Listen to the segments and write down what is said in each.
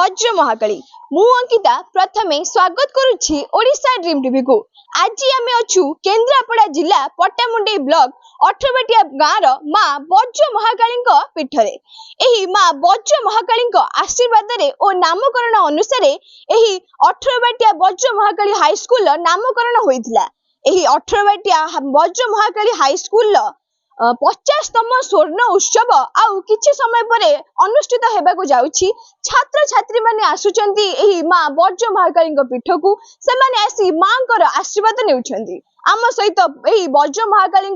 वज्र महाकाली मु अंकिता प्रथमे स्वागत करुछि ओडिशा ड्रीम टीवी को। आज आम अच्छु केन्द्रापड़ा जिला पट्टामुंडई ब्लॉक 18 गाँव माँ वज्र महाकाली पीठरे। एही माँ वज्र महाकाली आशीर्वाद और नामकरण अनुसार 18 वज्र महाकाली हाईस्कूल नामकरण होइथिला। एही 18 वज्र महाकाली हाईस्कूल 50तम स्वर्ण उत्सव आउ किछि समय परे अनुष्ठित हेबाकु जाउछि। छात्र छात्री माने आसुचंती एही माँ वज्र महाकाली पीठ को सेमाने आसी मांकर आशीर्वाद नेउछंती। आम सहित एही वज्र महाकाली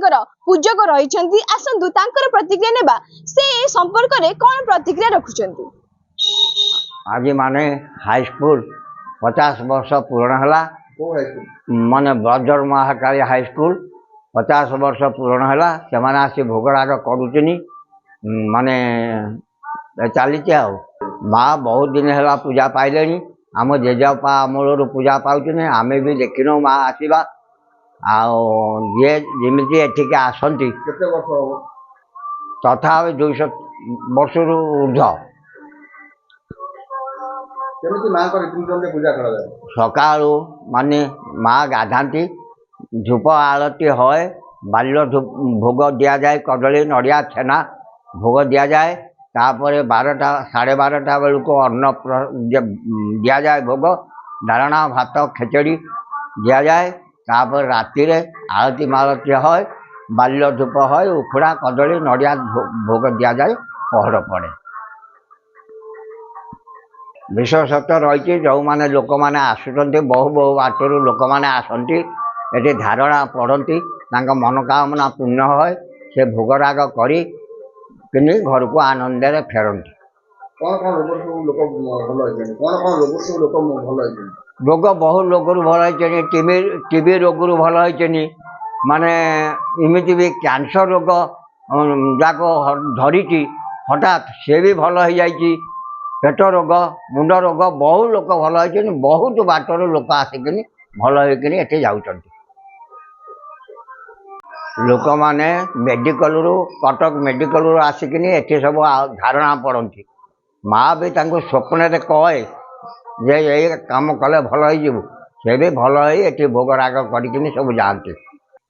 पूजक रहिछंती। आसंतु तांकर प्रतिक्रिया नेबा से संपर्क रे कोन प्रतिक्रिया रखुचंती। आज माने हाई स्कूल 50 वर्ष पूर्ण हला माने वज्र महाकाली हाई स्कूल 50 वर्ष पूर्ण है से आसी भोगराग करुचनी माने चली माँ बहुत दिन है पूजा पाइले आम जेजेपा अमूल पूजा पाने आम भी देखिनु माँ आसवा आमती एठिक आसती तथा 200 वर्ष ऊर्ध सका माने माँ गाधाती धूप आरती है बाल्य भोग दि जाए कदली नड़िया छेना भोग दि जाए तापर 12टा 12:30 बेलू को अन्न दि जाए भोग डालना भात खेचड़ी दि जाए तापर राति आरती मारती है बाल्य धूप है उखुड़ा कदली नड़िया भोग दि जाए पहर पड़े। विशेषतः रही जो मैंने लोक मैंने आसुँच बहु बहु बाटर लोक मैंने आसती ये धारणा पढ़ती मनोकामना पूर्ण है से भोगराग करी घर को आनंद फेरती। रोग बहुत लोग भल होती टीबी रोग भल होती माने इमिति भी कैंसर रोग जाक धरी हठात से भी भल हो जाए पेट रोग मुंड रोग बहुत लोग भल होती बहुत बाटर लोक आसिक भल होती जाऊँ लोक मैंने मेडिकल कटक मेडिकल आसिक ये सब धारणा पड़ती माँ भी स्वप्न कहे जे ये कम कले भल हो से भी भल हो भोगराग कर सब जाती।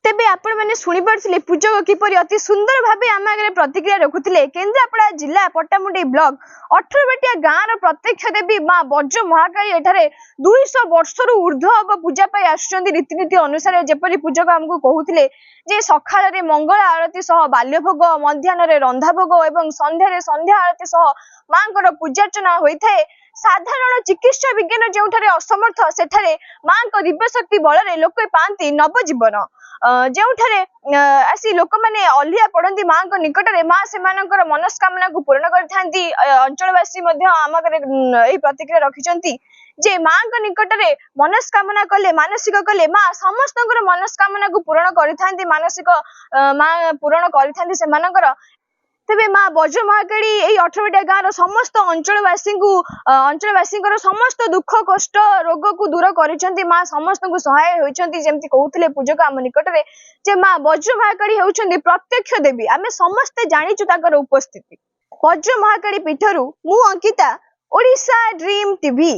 तेबे आपण माने सुनि परथिले पूजक किपरि अति सुंदर भाबे आम आगे प्रतिक्रिया रखुथिले केन्द्रापड़ा जिला पट्टामुंडई ब्लॉक 18 गाँव प्रत्यक्ष देवी माँ वज्र महाकाली एठारे 200 वर्षर ऊर्ध्व अब पूजा पाई आसुचंदी रीतिनीति अनुसार जेपरि पूजक हमकु कहूथिले जे सखाळ रे मंगल आरती सह बाल्य भोग मध्याह्न रे रंधा भोग एवं संध्या रे संध्या आरती सह मांकर पूजार्चना होइथाय। साधारण चिकित्सा विज्ञान जोठारे असमर्थ सेठारे मां को दिव्य शक्ति बल रे लोक पांती नवजीवन जोठारे आसी लोक माने अलिया पड़ती मां को निकट रे मां से मानकर मनस्कामना को पूर्ण करथांती। अंचलवासी मध्ये आमगरे एही प्रतिक्रिया रखिचंती जे मां को निकट रे मनस्कामना कले मानसिक कले मां समस्तकर मनस्कामना को पूर्ण करथांती मानसिक मां पूर्ण करथांती से मानकर। तेबे माँ वज्र महाकाली यही 18 गाँव समस्त अंचलवासी समस्त दुख कष्ट रोग को दूर करिसेंती माँ समस्त को सहाय होइसेंती। जेमती कहउथिले पूजक आम निकट रे जे माँ वज्र महाकाली हेउछंती प्रत्यक्ष देवी आमे समस्त जानिचु ताकर उपस्थिति। वज्र महाकाली पीठरू मु अंकिता ओडिशा ड्रीम टीवी।